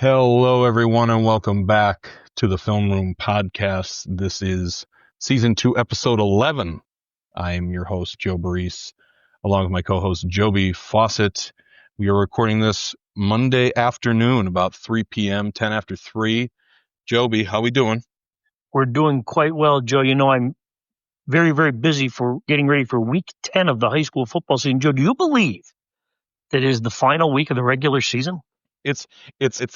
Hello, everyone, and welcome back to the Film Room Podcast. This is Season 2, Episode 11. I am your host, Joe Baress, along with my co-host, Joby Fawcett. We are recording this Monday afternoon, about 3 p.m., 10 after 3. Joby, how we doing? We're doing quite well, Joe. You know, I'm very, very busy for getting ready for week 10 of the high school football season. Joe, do you believe that is the final week of the regular season? It's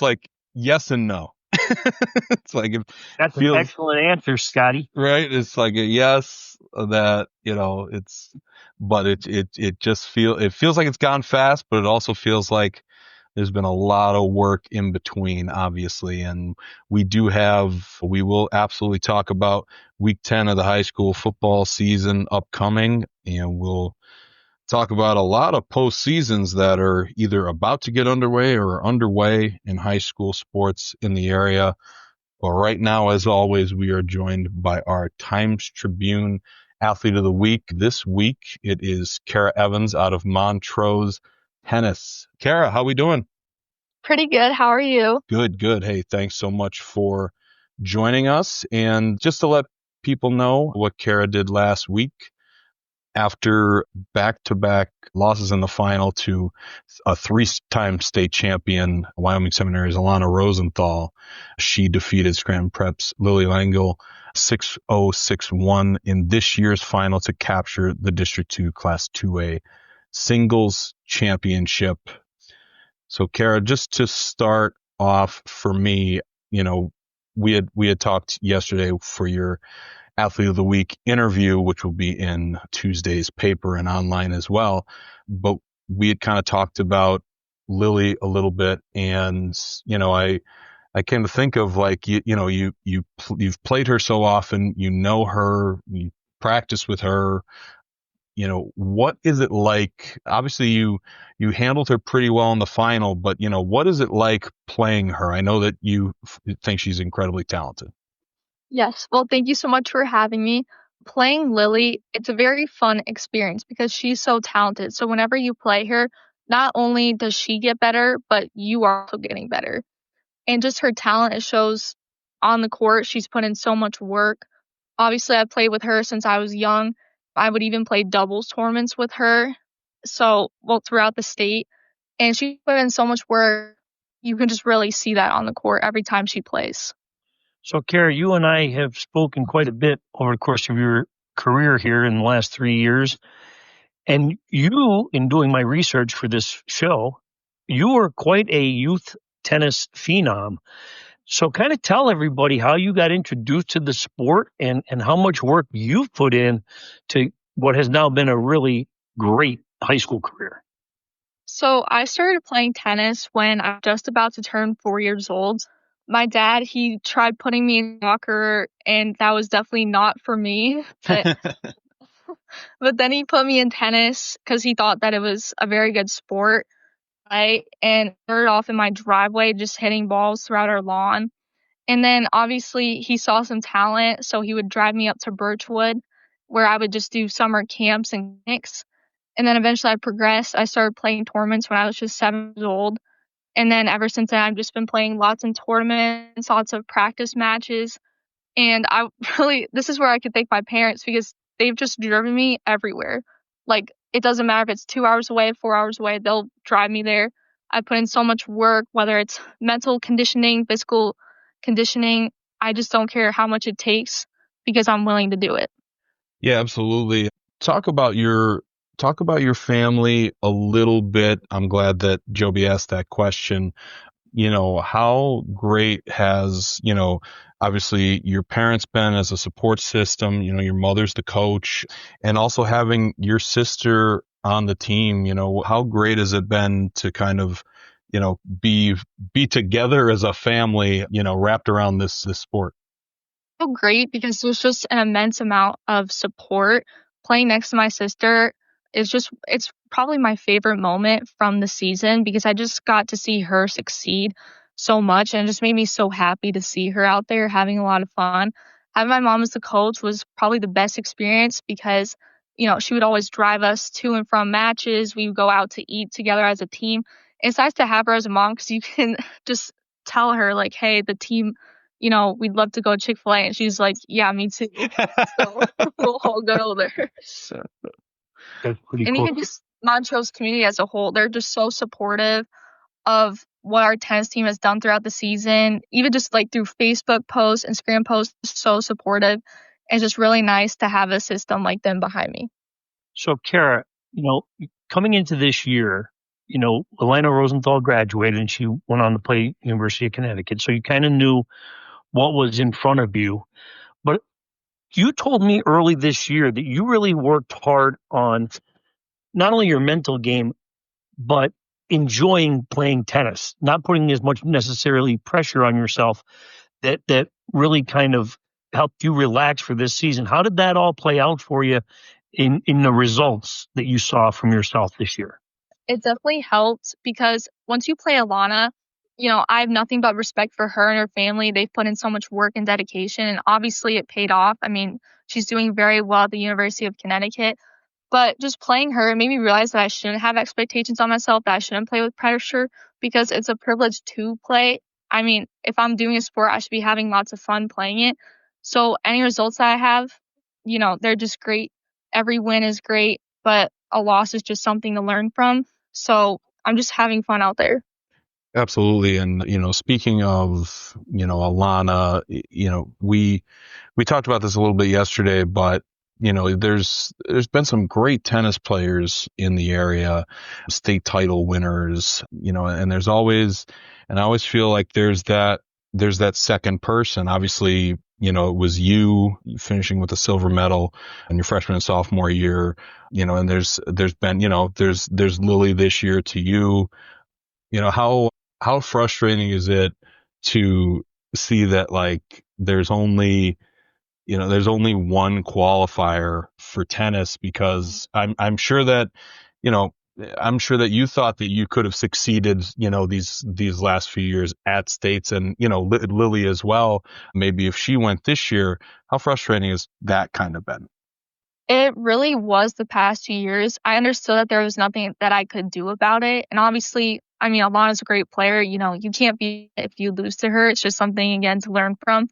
like yes and no. It's like it That's an feels excellent answer, Scotty. right. It's like a yes that, but it just feels like it's gone fast, but it also feels like there's been a lot of work in between, obviously. And we will absolutely talk about week 10 of the high school football season upcoming. And we'll talk about a lot of postseasons that are either about to get underway or are underway in high school sports in the area. But right now, as always, we are joined by our Times-Tribune Athlete of the Week. This week, it is Cara Evans out of Montrose Tennis. Cara, how we doing? Pretty good. How are you? Good. Hey, thanks so much for joining us. And just to let people know what Cara did last week, after back-to-back losses in the final to a three-time state champion, Wyoming Seminary's Alana Rosenthal, she defeated Scranton Prep's Lily Langle 6-0, 6-1 in this year's final to capture the District 2 Class 2A singles championship. So, Cara, just to start off for me, we had talked yesterday for your Athlete of the Week interview, which will be in Tuesday's paper and online as well. But we had kind of talked about Lily a little bit, and I came to think of like you've played her so often, you know her, you practice with her. What is it like? Obviously, you handled her pretty well in the final, but what is it like playing her? I know that you think she's incredibly talented. Yes. Well, thank you so much for having me. Playing Lily, it's a very fun experience because she's so talented. So whenever you play her, not only does she get better, but you are also getting better. And just her talent, it shows on the court. She's put in so much work. Obviously, I played with her since I was young. I would even play doubles tournaments with her. Throughout the state. And she put in so much work. You can just really see that on the court every time she plays. So, Cara, you and I have spoken quite a bit over the course of your career here in the last 3 years. And you, in doing my research for this show, you were quite a youth tennis phenom. So kind of tell everybody how you got introduced to the sport and how much work you've put in to what has now been a really great high school career. So I started playing tennis when I was just about to turn 4 years old. My dad, he tried putting me in soccer, and that was definitely not for me. But then he put me in tennis because he thought that it was a very good sport, right? And I started off in my driveway just hitting balls throughout our lawn. And then obviously he saw some talent, so he would drive me up to Birchwood, where I would just do summer camps and clinics. And then eventually I progressed. I started playing tournaments when I was just 7 years old. And then ever since then, I've just been playing lots of tournaments, lots of practice matches. And this is where I could thank my parents because they've just driven me everywhere. Like, it doesn't matter if it's 2 hours away, 4 hours away, they'll drive me there. I put in so much work, whether it's mental conditioning, physical conditioning. I just don't care how much it takes because I'm willing to do it. Yeah, absolutely. Talk about your family a little bit. I'm glad that Joby asked that question. How great has, obviously your parents been as a support system, your mother's the coach, and also having your sister on the team, how great has it been to kind of, be together as a family, wrapped around this sport? So great because there's just an immense amount of support. Playing next to my sister it's probably my favorite moment from the season because I just got to see her succeed so much, and it just made me so happy to see her out there having a lot of fun. Having my mom as the coach was probably the best experience because, she would always drive us to and from matches. We would go out to eat together as a team. It's nice to have her as a mom because you can just tell her like, hey, the team, we'd love to go Chick-fil-A. And she's like, yeah, me too. So we'll all go there. That's pretty And cool. even just Montrose community as a whole, they're just so supportive of what our tennis team has done throughout the season. Even just like through Facebook posts, Instagram posts, so supportive. It's just really nice to have a system like them behind me. So, Cara, coming into this year, Elena Rosenthal graduated and she went on to play University of Connecticut. So you kind of knew what was in front of you. But you told me early this year that you really worked hard on not only your mental game, but enjoying playing tennis, not putting as much necessarily pressure on yourself that really kind of helped you relax for this season. How did that all play out for you in the results that you saw from yourself this year? It definitely helped because once you play Alana, I have nothing but respect for her and her family. They've put in so much work and dedication, and obviously it paid off. I mean, she's doing very well at the University of Connecticut. But just playing her made me realize that I shouldn't have expectations on myself, that I shouldn't play with pressure because it's a privilege to play. I mean, if I'm doing a sport, I should be having lots of fun playing it. So any results that I have, they're just great. Every win is great, but a loss is just something to learn from. So I'm just having fun out there. Absolutely. And, speaking of, Alana, we talked about this a little bit yesterday, but, there's been some great tennis players in the area, state title winners, and I always feel like there's that second person. Obviously, it was you finishing with a silver medal in your freshman and sophomore year, and there's been, there's Lily this year to you. How frustrating is it to see that like there's only one qualifier for tennis? Because I'm sure that you thought that you could have succeeded these last few years at states, and Lily as well. Maybe if she went this year, how frustrating has that kind of been? It really was the past 2 years. I understood that there was nothing that I could do about it. And obviously, I mean, Alana's a great player. You can't be if you lose to her. It's just something, again, to learn from.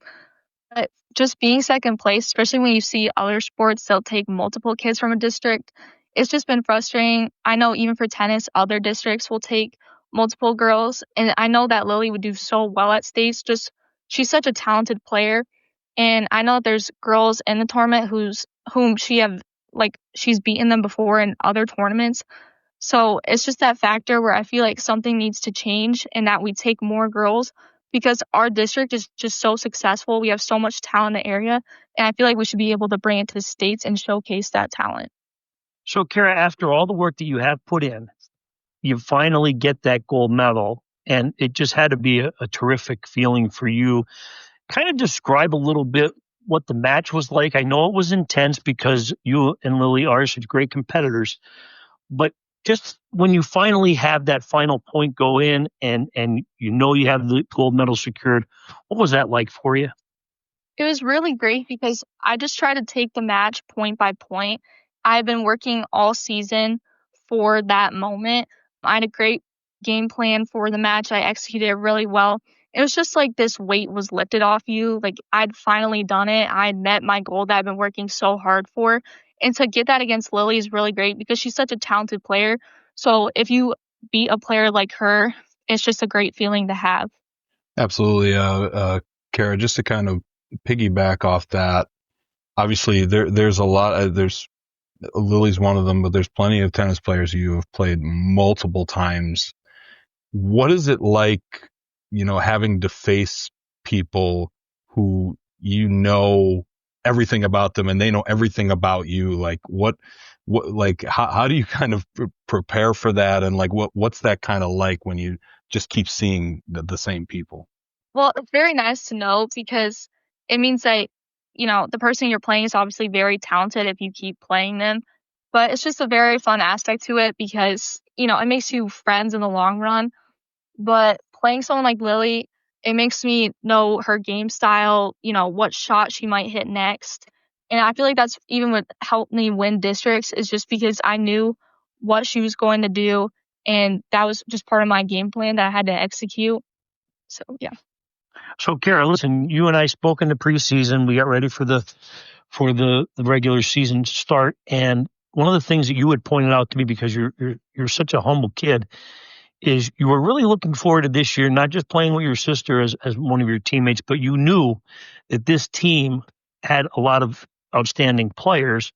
But just being second place, especially when you see other sports, they'll take multiple kids from a district. It's just been frustrating. I know even for tennis, other districts will take multiple girls. And I know that Lily would do so well at states. Just she's such a talented player. And I know there's girls in the tournament whom she's beaten them before in other tournaments. So it's just that factor where I feel like something needs to change and that we take more girls because our district is just so successful. We have so much talent in the area, and I feel like we should be able to bring it to the states and showcase that talent. So, Cara, after all the work that you have put in, you finally get that gold medal, and it just had to be a terrific feeling for you. Kind of describe a little bit what the match was like. I know it was intense because you and Lily are such great competitors, but just when you finally have that final point go in and you have the gold medal secured, what was that like for you? It was really great because I just try to take the match point by point. I've been working all season for that moment. I had a great game plan for the match. I executed it really well. It was just like this weight was lifted off you. Like I'd finally done it. I'd met my goal that I've been working so hard for. And to get that against Lily is really great because she's such a talented player. So if you beat a player like her, it's just a great feeling to have. Absolutely. Cara, just to kind of piggyback off that, obviously there's a lot, there's Lily's one of them, but there's plenty of tennis players who you have played multiple times. What is it like, having to face people who everything about them and they know everything about you? Like how do you kind of prepare for that? And like, what's that kind of like when you just keep seeing the same people? Well, it's very nice to know because it means that, the person you're playing is obviously very talented if you keep playing them. But it's just a very fun aspect to it because, it makes you friends in the long run. But playing someone like Lily, it makes me know her game style, what shot she might hit next. And I feel like that's even what helped me win districts is just because I knew what she was going to do. And that was just part of my game plan that I had to execute. So, yeah. So, Cara, listen, you and I spoke in the preseason. We got ready for the regular season start, and one of the things that you had pointed out to me, because you're such a humble kid, is you were really looking forward to this year, not just playing with your sister as one of your teammates, but you knew that this team had a lot of outstanding players,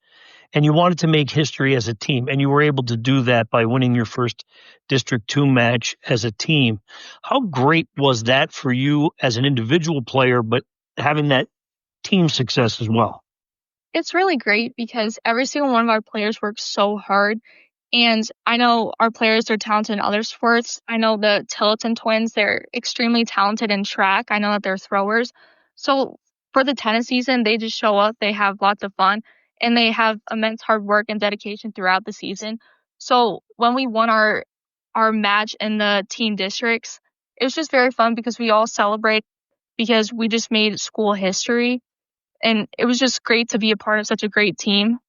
and you wanted to make history as a team, and you were able to do that by winning your first District 2 match as a team. How great was that for you as an individual player, but having that team success as well? It's really great because every single one of our players works so hard. And I know our players are talented in other sports. I know the Tillotson twins, they're extremely talented in track. I know that they're throwers. So for the tennis season, they just show up, they have lots of fun, and they have immense hard work and dedication throughout the season. So when we won our match in the team districts, it was just very fun because we all celebrate because we just made school history. And it was just great to be a part of such a great team,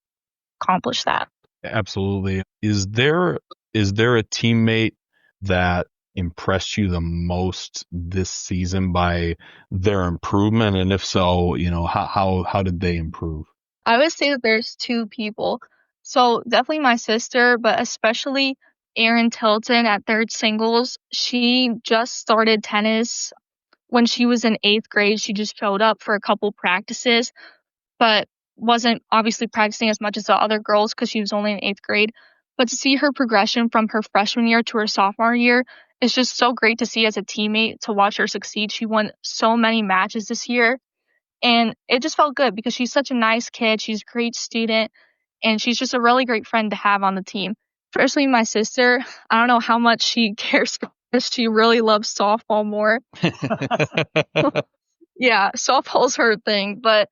accomplish that. Absolutely. Is there a teammate that impressed you the most this season by their improvement? And if so, how did they improve? I would say that there's two people. So definitely my sister, but especially Erin Tilton at third singles. She just started tennis when she was in 8th grade. She just showed up for a couple practices, but wasn't obviously practicing as much as the other girls because she was only in 8th grade. But to see her progression from her freshman year to her sophomore year is just so great to see as a teammate, to watch her succeed. She won so many matches this year, and it just felt good because she's such a nice kid. She's a great student, and she's just a really great friend to have on the team. Especially my sister, I don't know how much she cares for this. She really loves softball more. Yeah, softball's her thing, but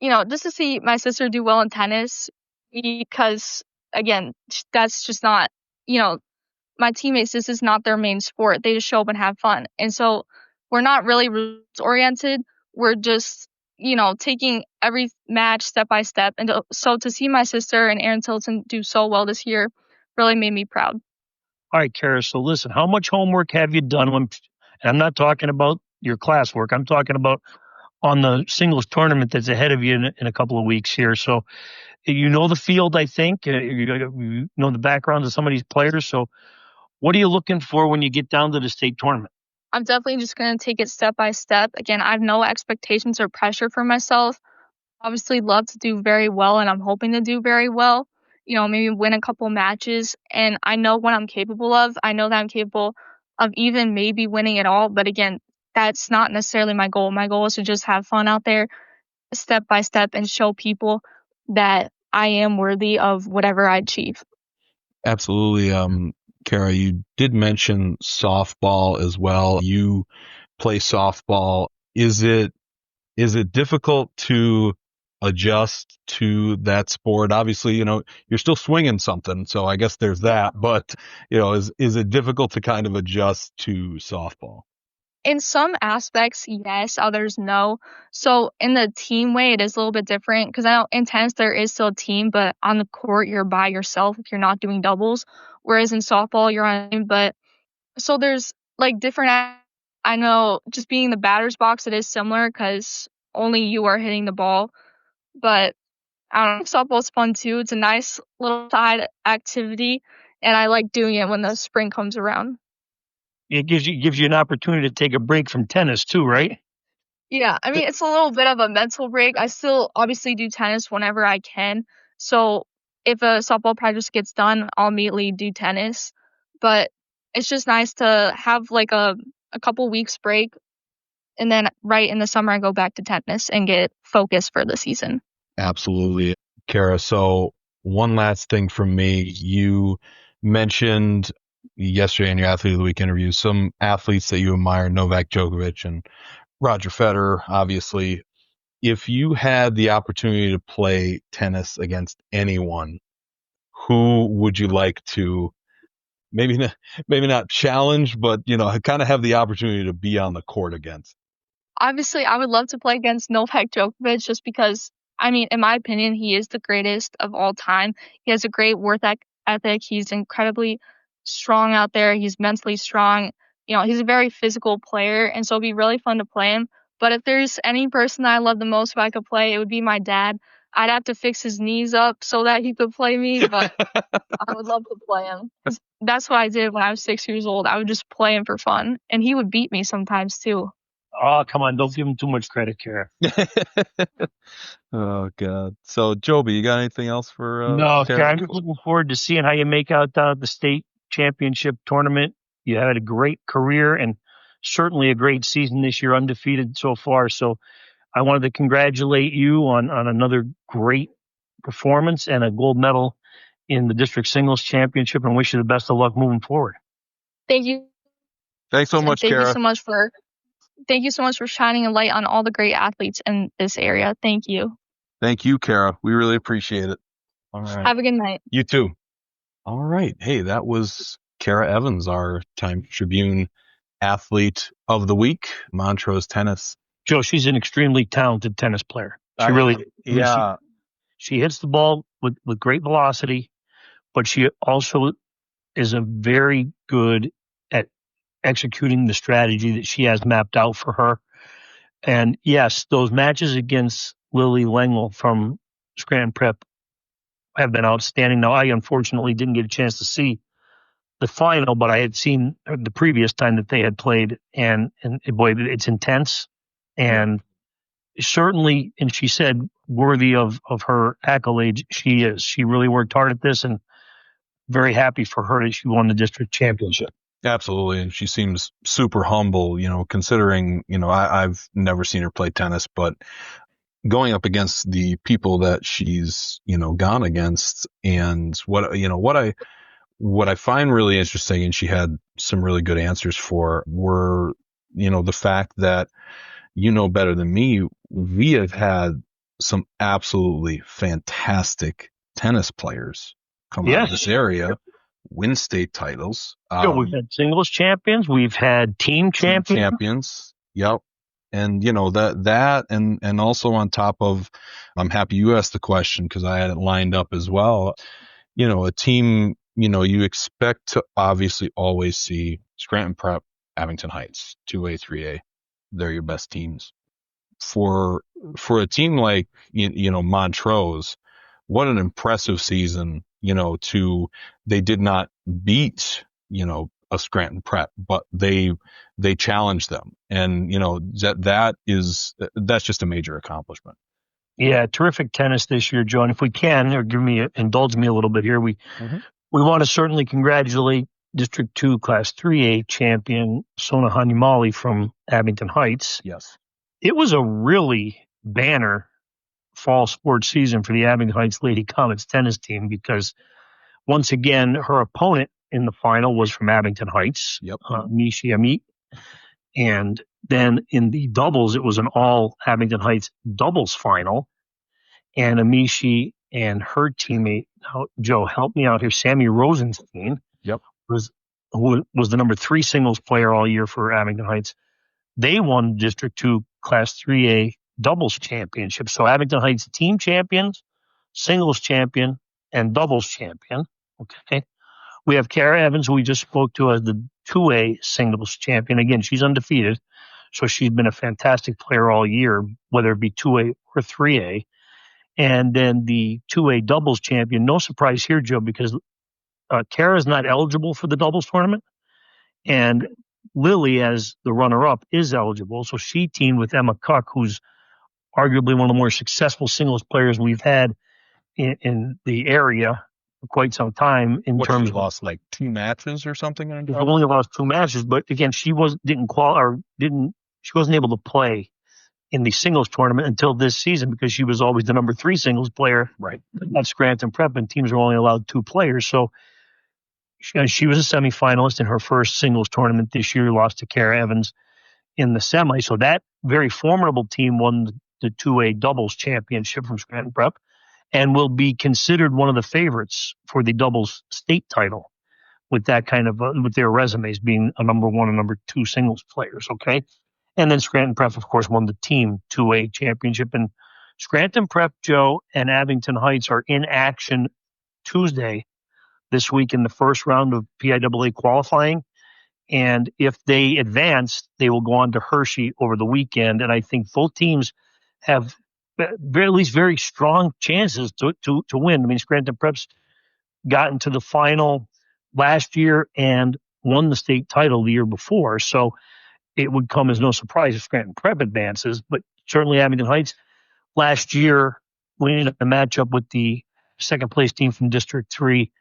just to see my sister do well in tennis, because again, that's just not, my teammates, this is not their main sport. They just show up and have fun. And so we're not really results oriented. We're just, taking every match step by step. And so to see my sister and Erin Tilton do so well this year really made me proud. All right, Cara, so listen, how much homework have you done? And I'm not talking about your classwork. I'm talking about on the singles tournament that's ahead of you in a couple of weeks here. So you know the field, I think. You know the backgrounds of some of these players. So what are you looking for when you get down to the state tournament? I'm definitely just going to take it step by step. Again, I have no expectations or pressure for myself. Obviously love to do very well, and I'm hoping to do very well. Maybe win a couple matches, and I know what I'm capable of. I know that I'm capable of even maybe winning it all, but again, that's not necessarily my goal. My goal is to just have fun out there step by step and show people that I am worthy of whatever I achieve. Absolutely. Cara, you did mention softball as well. You play softball. Is it difficult to adjust to that sport? Obviously, you're still swinging something, so I guess there's that. But, is it difficult to kind of adjust to softball? In some aspects, yes, others no. So in the team way, it is a little bit different because I know in tennis there is still a team, but on the court you're by yourself if you're not doing doubles. Whereas in softball you're on a team. But so there's like different. I know just being in the batter's box, it is similar because only you are hitting the ball. But I don't know, softball's fun too. It's a nice little side activity, and I like doing it when the spring comes around. It gives you an opportunity to take a break from tennis too, right? Yeah, I mean, it's a little bit of a mental break. I still obviously do tennis whenever I can. So if a softball practice gets done, I'll immediately do tennis. But it's just nice to have like a couple weeks break. And then right in the summer, I go back to tennis and get focused for the season. Absolutely. Cara, so one last thing from me. You mentioned yesterday in your Athlete of the Week interview some athletes that you admire, Novak Djokovic and Roger Federer, obviously. If you had the opportunity to play tennis against anyone, who would you like to maybe not challenge, but kind of have the opportunity to be on the court against? Obviously, I would love to play against Novak Djokovic just because, I mean, in my opinion, he is the greatest of all time. He has a great work ethic. He's incredibly strong out there. He's mentally strong. he's a very physical player, and so it'd be really fun to play him. But if there's any person I love the most who I could play, it would be my dad. I'd have to fix his knees up so that he could play me, but I would love to play him. That's what I did when I was 6 years old. I would just play him for fun, and he would beat me sometimes too. Oh, come on. Don't give him too much credit, Cara. Oh, God. So, Joby, you got anything else for No, Cara? Cara, I'm just looking forward to seeing how you make out down at the state championship tournament. You had a great career and certainly a great season this year, undefeated so far. So I wanted to congratulate you on another great performance and a gold medal in the district singles championship, and wish you the best of luck moving forward. Thank you. Thanks so much, Thank Cara. you so much for shining a light on all the great athletes in this area. Thank you. Thank you, Cara. We really appreciate it. All right. Have a good night. You too. All right. Hey, that was Cara Evans, our Times-Tribune Athlete of the Week, Montrose Tennis. Joe, she's an extremely talented tennis player. She really, yeah. She hits the ball with great velocity, but she also is a very good at executing the strategy that she has mapped out for her. And yes, those matches against Lily Lengel from Scranton Prep have been outstanding. Now, I unfortunately didn't get a chance to see the final, but I had seen the previous time that they had played, and boy, it's intense and certainly, and she said, worthy of her accolades. She is. She really worked hard at this, and very happy for her that she won the district championship. Absolutely. And she seems super humble, considering, I've never seen her play tennis, but going up against the people that she's, gone against, and what I find really interesting, and she had some really good answers for, were, the fact that, better than me, we have had some absolutely fantastic tennis players come out of this area, win state titles. We've had singles champions. We've had team champions. Yep. And, that and also on top of, I'm happy you asked the question because I had it lined up as well. A team, you expect to obviously always see Scranton Prep, Abington Heights, 2A, 3A. They're your best teams. For a team like, Montrose, what an impressive season, they did not beat, a Scranton Prep, but they challenged them. And, that's just a major accomplishment. Yeah, terrific tennis this year, Joe. And if we can, or indulge me a little bit here, we want to certainly congratulate District 2 Class 3A champion Sona Hanumali from Abington Heights. Yes. It was a really banner fall sports season for the Abington Heights Lady Comets tennis team because, once again, her opponent in the final was from Abington Heights, Mishi Amit. And then in the doubles, it was an all Abington Heights doubles final. And Amishi and her teammate, Joe, help me out here, Sammy Rosenstein, who was the number 3 singles player all year for Abington Heights. They won District 2 Class 3A doubles championship. So Abington Heights team champions, singles champion, and doubles champion. Okay. We have Cara Evans, who we just spoke to, as the 2A singles champion. Again, she's undefeated. So she's been a fantastic player all year, whether it be 2A or 3A. And then the 2A doubles champion. No surprise here, Joe, because Cara is not eligible for the doubles tournament. And Lily, as the runner-up, is eligible. So she teamed with Emma Cuck, who's arguably one of the more successful singles players we've had in the area for quite some time. She lost like 2 matches or something? She only lost 2 matches, but again, she wasn't able to play in the singles tournament until this season because she was always the number 3 singles player at Scranton Prep, and teams were only allowed 2 players. So she was a semifinalist in her first singles tournament this year, lost to Cara Evans in the semi. So that very formidable team won the 2A doubles championship from Scranton Prep and will be considered one of the favorites for the doubles state title with that kind of, with their resumes being a number 1 and number 2 singles players. Okay. And then Scranton Prep, of course, won the team 2A championship. And Scranton Prep, Joe, and Abington Heights are in action Tuesday this week in the first round of PIAA qualifying. And if they advance, they will go on to Hershey over the weekend. And I think both teams have at least very strong chances to win. I mean, Scranton Prep's gotten to the final last year and won the state title the year before. So it would come as no surprise if Scranton Prep advances. But certainly Abington Heights last year, winning a matchup with the second place team from District 3,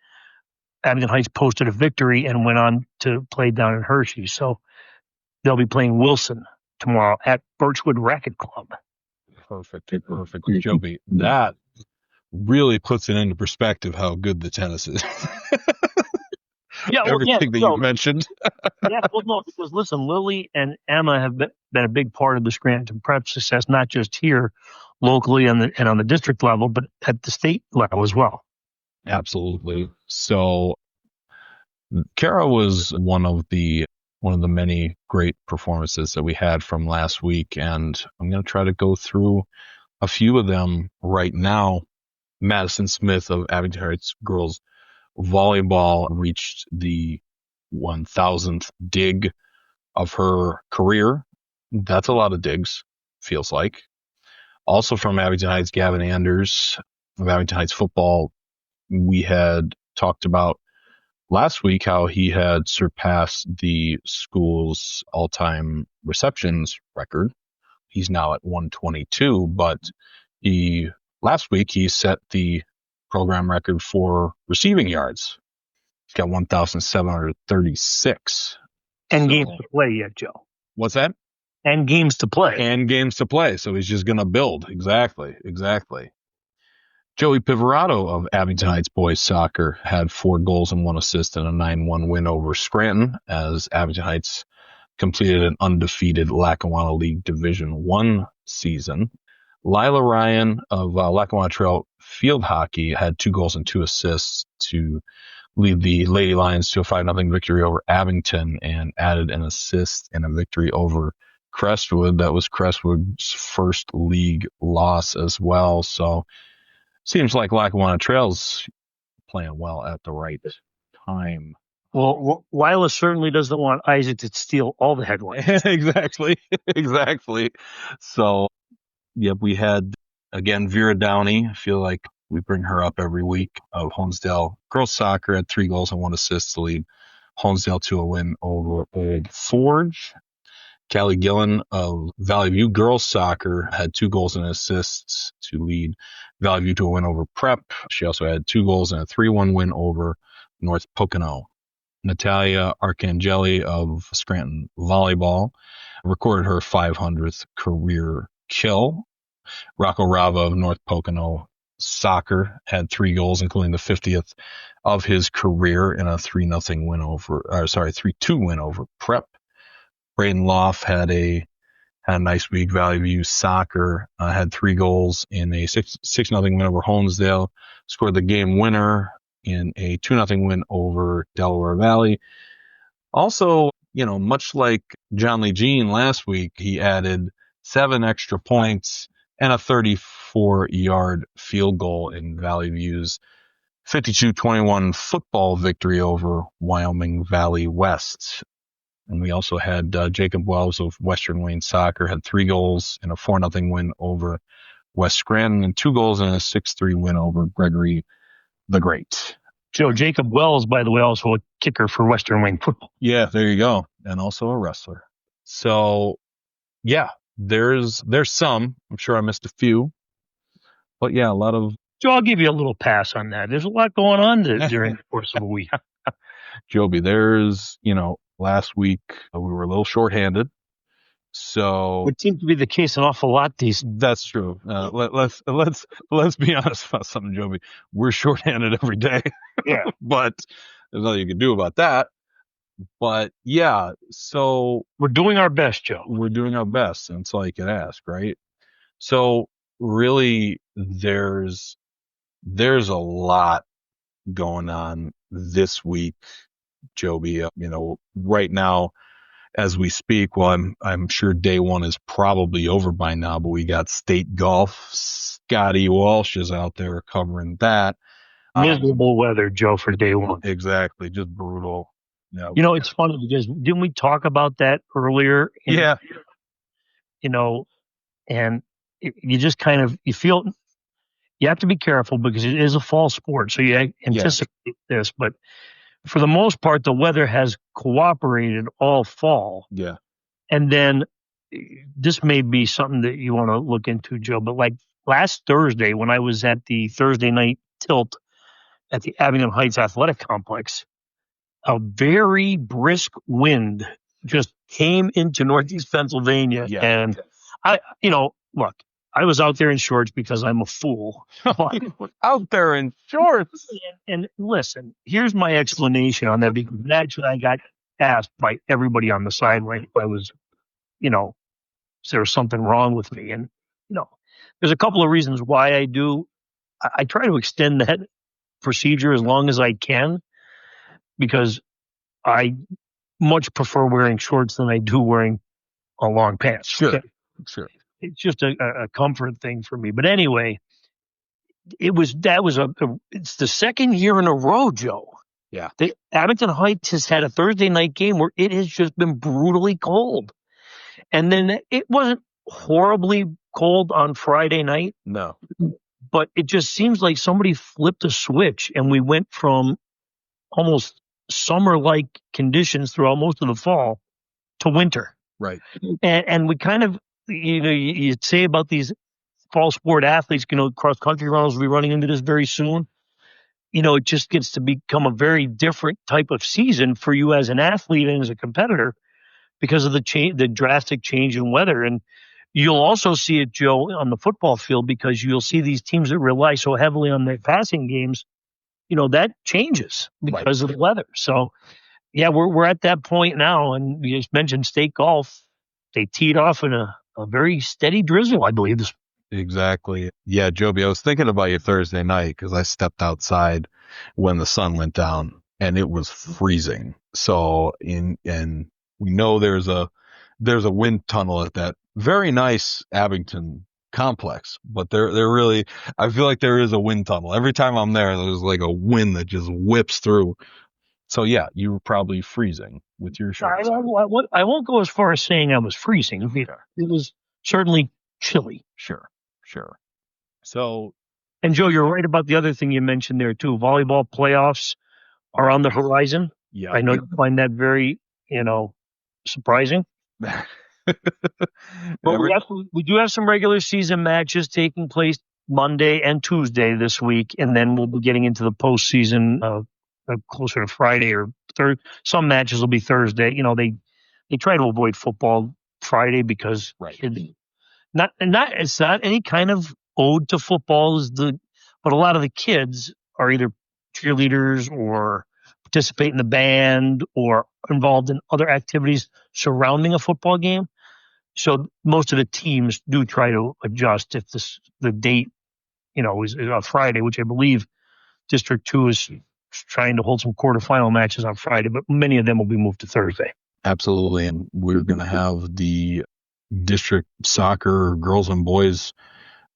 Abington Heights posted a victory and went on to play down in Hershey. So they'll be playing Wilson tomorrow at Birchwood Racket Club. Perfect. Joby, that really puts it into perspective how good the tennis is. Everything that you mentioned. No, because listen, Lily and Emma have been a big part of the Scranton Prep success, not just here locally and on the district level, but at the state level as well. Absolutely. So Cara was one of the many great performances that we had from last week, and I'm going to try to go through a few of them right now. Madison Smith of Abington Heights girls volleyball reached the 1,000th dig of her career. That's a lot of digs, feels like. Also from Abington Heights, Gavin Anders of Abington Heights football. We had talked about last week how he had surpassed the school's all-time receptions record. He's now at 122, but last week he set the program record for receiving yards. He's got 1,736. And games to play yet, Joe. What's that? And games to play. So he's just going to build. Exactly. Joey Pivorato of Abington Heights boys soccer had 4 goals and 1 assist in a 9-1 win over Scranton as Abington Heights completed an undefeated Lackawanna League Division 1 season. Lila Ryan of Lackawanna Trail field hockey had 2 goals and 2 assists to lead the Lady Lions to a 5-0 victory over Abington and added an assist in a victory over Crestwood. That was Crestwood's first league loss as well. So seems like Lackawanna Trail's playing well at the right time. Well, Lila certainly doesn't want Isaac to steal all the headlines. Exactly. So, yep, we had, again, Vera Downey. I feel like we bring her up every week, of Honesdale girls soccer, had 3 goals and 1 assist to lead Honesdale to a win over Old Forge. Callie Gillen of Valley View girls soccer had 2 goals and assists to lead Valley View to a win over Prep. She also had 2 goals and a 3-1 win over North Pocono. Natalia Arcangeli of Scranton volleyball recorded her 500th career kill. Rocco Rava of North Pocono soccer had 3 goals, including the 50th of his career in a 3-2 win over Prep. Braden Loff had a nice week. Valley View soccer had 3 goals in a 6-0 win over Honesdale. Scored the game winner in a 2-0 win over Delaware Valley. Also, much like John Lee Jean last week, he added 7 extra points and a 34-yard field goal in Valley View's 52-21 football victory over Wyoming Valley West. And we also had Jacob Wells of Western Wayne Soccer had 3 goals in a 4-0 win over West Scranton and 2 goals in a 6-3 win over Gregory the Great. Joe, Jacob Wells, by the way, also a kicker for Western Wayne football. Yeah, there you go. And also a wrestler. So, yeah, there's some. I'm sure I missed a few. But, yeah, a lot of... Joe, I'll give you a little pass on that. There's a lot going on during the course of a week. Joby, there's, last week we were a little shorthanded. So it seems to be the case an awful lot these. That's true. Let's be honest about something, Joby. We're shorthanded every day. Yeah. But there's nothing you can do about that. But yeah, so we're doing our best, Joe. We're doing our best, and that's all you can ask, right? So really, there's a lot going on this week, Joby. Right now, as we speak, well, I'm sure day one is probably over by now, but we got state golf. Scotty Walsh is out there covering that. Miserable weather, Joe, for day one. Exactly, just brutal. No. You know, it's funny because didn't we talk about that earlier? Yeah. You know, and you just kind of, you feel, you have to be careful because it is a fall sport. So you anticipate this, but for the most part, the weather has cooperated all fall. Yeah. And then this may be something that you want to look into, Joe, but like last Thursday when I was at the Thursday night tilt at the Abingdon Heights Athletic Complex, a very brisk wind just came into Northeast Pennsylvania. Yeah. And look, I was out there in shorts because I'm a fool. But, Out there in shorts. and listen, here's my explanation on that because actually I got asked by everybody on the sideline if I was, is there something wrong with me? And, there's a couple of reasons why I do. I try to extend that procedure as long as I can because I much prefer wearing shorts than I do wearing a long pants. Sure. It's just a comfort thing for me. But anyway, it's the second year in a row, Joe. Yeah. Abington Heights has had a Thursday night game where it has just been brutally cold. And then it wasn't horribly cold on Friday night. No. But it just seems like somebody flipped a switch and we went from almost summer-like conditions throughout most of the fall to winter. Right. And we kind of, you'd say about these fall sport athletes, cross-country runners will be running into this very soon. It just gets to become a very different type of season for you as an athlete and as a competitor because of the drastic change in weather. And you'll also see it, Joe, on the football field because you'll see these teams that rely so heavily on their passing games, that changes because of the weather. So, yeah, we're at that point now. And you just mentioned state golf. They teed off in a very steady drizzle, I believe. Exactly. Yeah, Joby, I was thinking about you Thursday night because I stepped outside when the sun went down and it was freezing. So and we know there's a wind tunnel at that very nice Abington complex, but they're really, I feel like there is a wind tunnel. Every time I'm there's like a wind that just whips through. So yeah, you were probably freezing with your shorts. I won't go as far as saying I was freezing. It was certainly chilly. Sure. So, and Joe, you're right about the other thing you mentioned there too. Volleyball playoffs are on the horizon. Yeah, I know you find that very, surprising. But we do have some regular season matches taking place Monday and Tuesday this week, and then we'll be getting into the postseason closer to Friday or Thursday. Some matches will be Thursday. They try to avoid football Friday because it's not any kind of ode to football but a lot of the kids are either cheerleaders or participate in the band or involved in other activities surrounding a football game. So most of the teams do try to adjust if the date, is on Friday, which I believe District 2 is trying to hold some quarterfinal matches on Friday, but many of them will be moved to Thursday. Absolutely. And we're going to have the district soccer girls and boys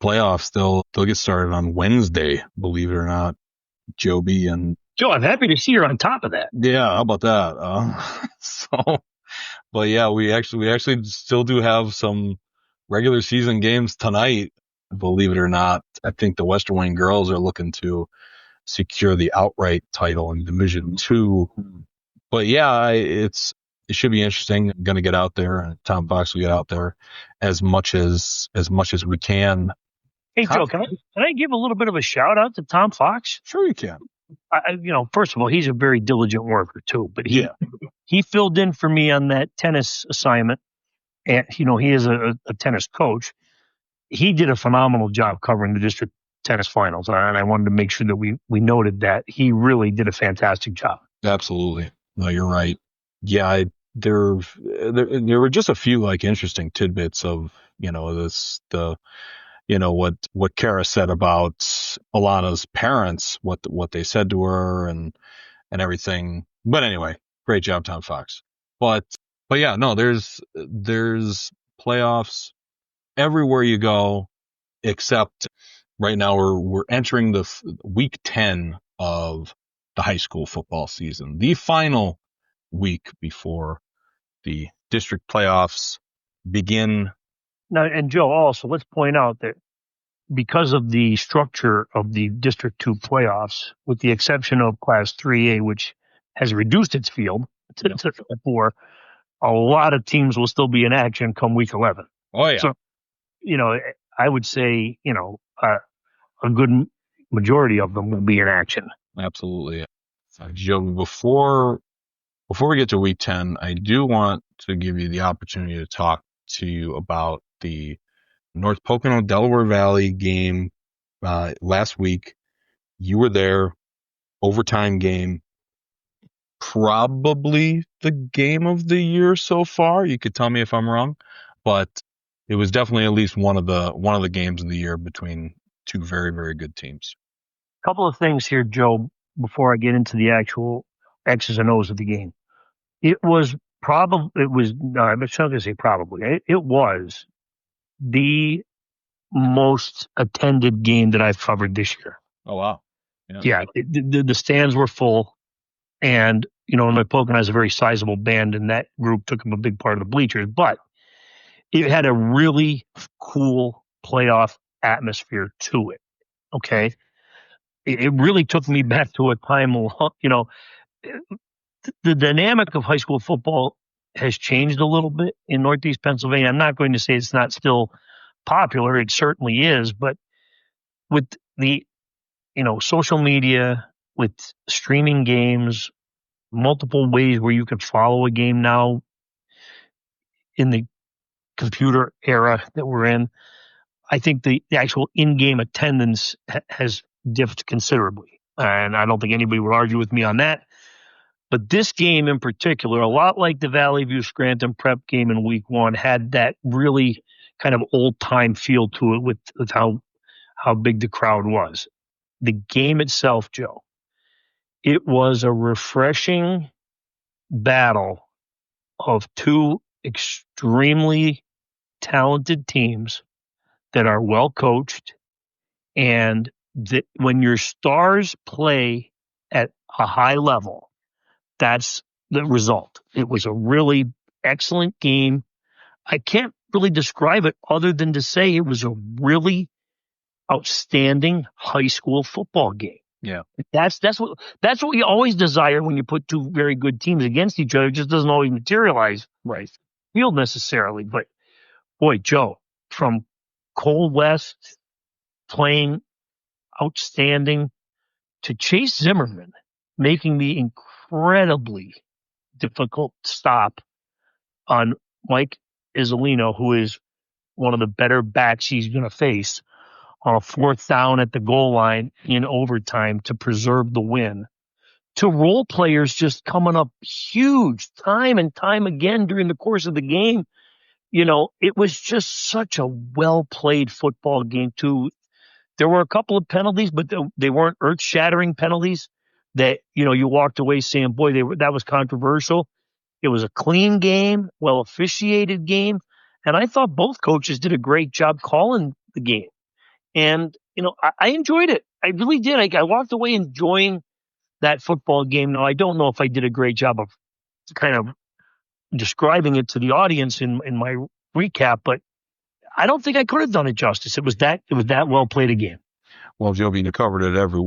playoffs. They'll get started on Wednesday, believe it or not, Joby. And Joe, I'm happy to see you're on top of that. Yeah, how about that? But yeah, we actually still do have some regular season games tonight, believe it or not. I think the Western Wayne girls are looking to secure the outright title in Division 2. But yeah, it should be interesting. I'm going to get out there. Tom Fox will get out there as much as we can. Hey, Joe, can I give a little bit of a shout out to Tom Fox? Sure you can. First of all, he's a very diligent worker too, but he filled in for me on that tennis assignment. And, he is a tennis coach. He did a phenomenal job covering the district tennis finals. And I wanted to make sure that we noted that he really did a fantastic job. Absolutely. No, you're right. Yeah. There were just a few interesting tidbits of, what Cara said about Alana's parents, what they said to her and everything. But anyway, great job, Tom Fox. But yeah, no, there's playoffs everywhere you go, except right now we're entering the week 10 of the high school football season, the final week before the district playoffs begin. Now, and Joe, also, let's point out that because of the structure of the District 2 playoffs, with the exception of Class 3A, which has reduced its field to 4, a lot of teams will still be in action come week 11. Oh, yeah. So, I would say, a good majority of them will be in action. Absolutely. Joby, before we get to week 10, I do want to give you the opportunity to talk to you about the North Pocono Delaware Valley game last week. You were there, overtime game, probably the game of the year so far. You could tell me if I'm wrong, but it was definitely at least one of the games of the year between two very, very good teams. A couple of things here, Joe, before I get into the actual X's and O's of the game. I'm not going to say probably. It was the most attended game that I've covered this year. Oh, wow. Yeah, the stands were full. And, North Pocono has a very sizable band, and that group took up a big part of the bleachers. But it had a really cool playoff atmosphere to it. Okay. It really took me back to a time, the dynamic of high school football has changed a little bit in Northeast Pennsylvania. I'm not going to say it's not still popular. It certainly is. But with the, social media, with streaming games, multiple ways where you can follow a game now in the computer era that we're in, I think the actual in-game attendance has dipped considerably. And I don't think anybody would argue with me on that. But this game in particular, a lot like the Valley View Scranton prep game in week 1, had that really kind of old-time feel to it with how big the crowd was. The game itself, Joe, it was a refreshing battle of two extremely talented teams that are well coached, and that when your stars play at a high level, that's the result. It was a really excellent game. I can't really describe it other than to say it was a really outstanding high school football game. Yeah. That's what you always desire when you put two very good teams against each other. It just doesn't always materialize right field necessarily. But boy, Joe, from Cole West playing outstanding to Chase Zimmerman making the incredibly difficult stop on Mike Isolino, who is one of the better backs he's going to face, on a 4th down at the goal line in overtime to preserve the win, to role players just coming up huge time and time again during the course of the game. It was just such a well-played football game, too. There were a couple of penalties, but they weren't earth-shattering penalties that, you walked away saying, boy, that was controversial. It was a clean game, well-officiated game, and I thought both coaches did a great job calling the game. And, I enjoyed it. I really did. I walked away enjoying that football game. Now, I don't know if I did a great job of kind of describing it to the audience in my recap, but I don't think I could have done it justice. It was that well played a game. Well, Joby, you covered it every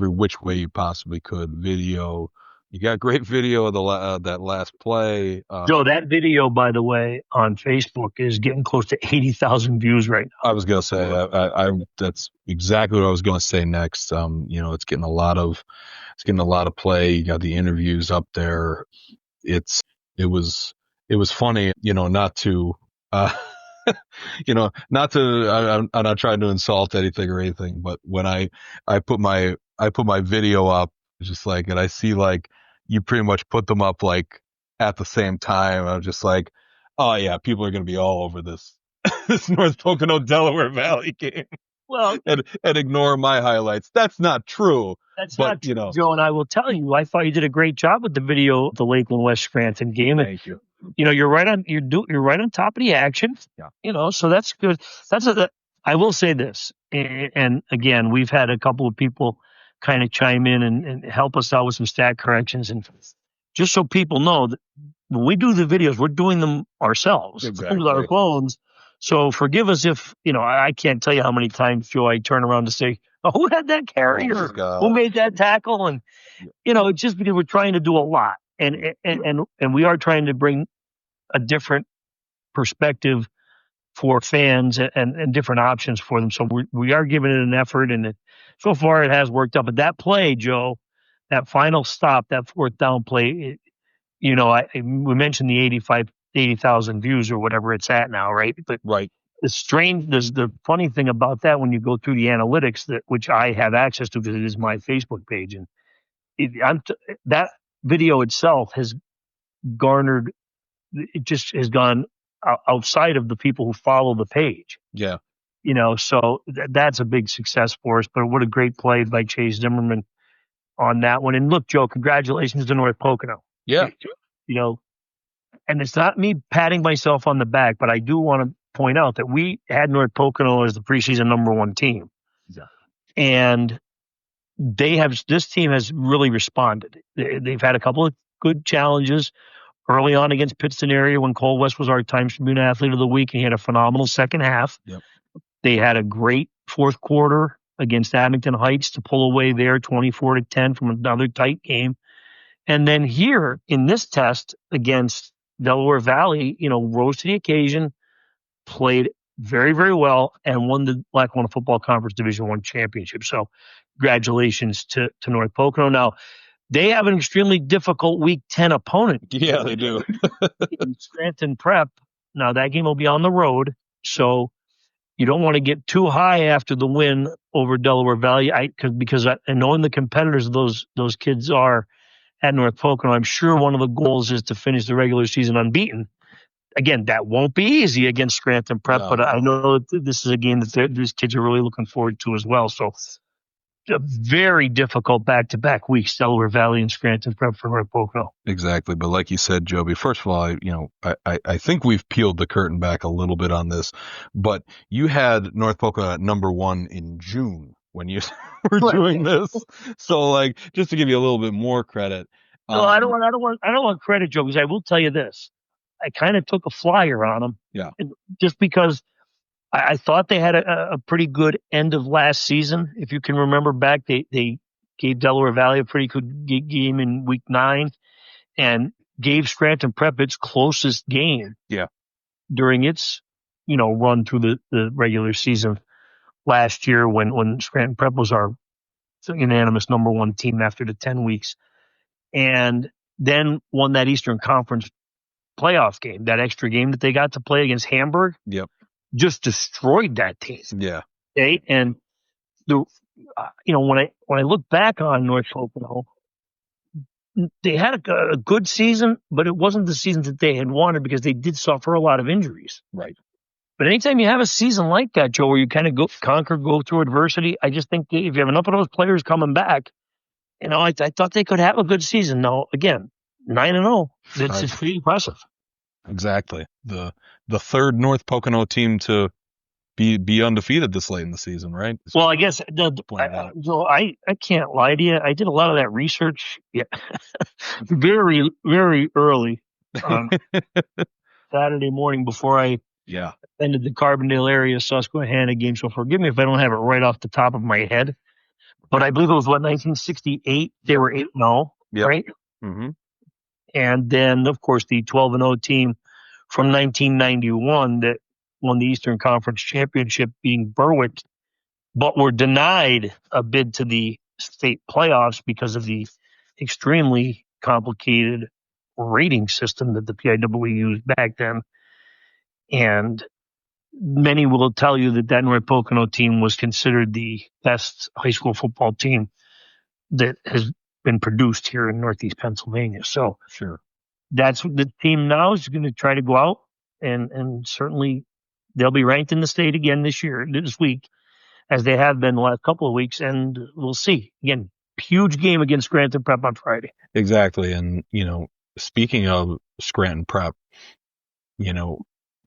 which way you possibly could. Video, you got great video of that last play. Joe, that video, by the way, on Facebook is getting close to 80,000 views right now. I was gonna say that's exactly what I was gonna say next. It's getting a lot of play. You got the interviews up there. It was funny, not to. I'm not trying to insult anything or anything, but when I put my video up, just like, and I see like you pretty much put them up like at the same time, I'm just like, oh yeah, people are going to be all over this North Pocono Delaware Valley game. Well, and ignore my highlights. That's not true. That's not true, Joe. And I will tell you, I thought you did a great job with the video of the Lakeland West Scranton game. Thank you. You're right on top of the action. Yeah. So that's good. I will say this, and again, we've had a couple of people kind of chime in and help us out with some stat corrections. And just so people know that when we do the videos, we're doing them ourselves Exactly. with our phones. So forgive us if, I can't tell you how many times, Joe, I turn around to say, oh, who had that carry or who made that tackle? And, it's just because we're trying to do a lot. And we are trying to bring a different perspective for fans and different options for them. So we are giving it an effort, and so far it has worked out. But that play, Joe, that final stop, that fourth down play, we mentioned the 80,000 views or whatever it's at now, right? But right. The funny thing about that, when you go through the analytics, which I have access to because it is my Facebook page, and that video itself has garnered, it just has gone outside of the people who follow the page. Yeah. So that's a big success for us. But what a great play by Chase Zimmerman on that one. And look, Joe, congratulations to North Pocono. Yeah. And it's not me patting myself on the back, but I do want to point out that we had North Pocono as the preseason number 1 team. Yeah. And this team has really responded. They've had a couple of good challenges early on against Pittston area when Cole West was our Times-Tribune Athlete of the Week, and he had a phenomenal second half. Yep. They had a great fourth quarter against Abington Heights to pull away there 24-10 from another tight game. And then here in this test against Delaware Valley, rose to the occasion, played very, very well, and won the Lackawanna Football Conference Division I championship. So congratulations to North Pocono. Now, they have an extremely difficult Week 10 opponent. Yeah, they do. In Scranton Prep. Now, that game will be on the road, so you don't want to get too high after the win over Delaware Valley. Because knowing the competitors those kids are at North Pocono, I'm sure one of the goals is to finish the regular season unbeaten. Again, that won't be easy against Scranton Prep, but I know that this is a game that these kids are really looking forward to as well. So, a very difficult back-to-back weeks, Delaware Valley and Scranton Prep for North Pocono. Exactly. But like you said, Joby, first of all, I think we've peeled the curtain back a little bit on this, but you had North Pocono at number 1 in June when you were doing this. So, just to give you a little bit more credit. No, I don't want credit, Joe, because I will tell you this. I kind of took a flyer on them. Yeah. Just because I thought they had a pretty good end of last season. If you can remember back, they gave Delaware Valley a pretty good game in Week 9 and gave Scranton Prep its closest game. Yeah. During its, run through the regular season last year when Scranton Prep was our unanimous number 1 team after the 10 weeks. And then won that Eastern Conference playoff game, that extra game that they got to play against Hamburg. Yep. Just destroyed that team. Yeah. Okay. And when I look back on North Pocono, they had a good season, but it wasn't the season that they had wanted because they did suffer a lot of injuries. Right. But anytime you have a season like that, Joe, where you kind of go through adversity, I just think that if you have enough of those players coming back, I thought they could have a good season. Now, again, 9-0. It's pretty impressive. Exactly. The third North Pocono team to be undefeated this late in the season, right? Well, I guess I can't lie to you. I did a lot of that research very, very early on Saturday morning before I ended the Carbondale area Susquehanna game. So forgive me if I don't have it right off the top of my head. But I believe it was 1968. They were 8-0, right? Mm-hmm. And then, of course, the 12-0 team from 1991 that won the Eastern Conference Championship, beating Berwick, but were denied a bid to the state playoffs because of the extremely complicated rating system that the PIAA used back then. And many will tell you that North Pocono team was considered the best high school football team that has been produced here in Northeast Pennsylvania. So sure, that's what the team now is going to try to go out and certainly they'll be ranked in the state again this week, as they have been the last couple of weeks, and we'll see. Again, huge game against Scranton Prep on Friday. Exactly. And, speaking of Scranton Prep,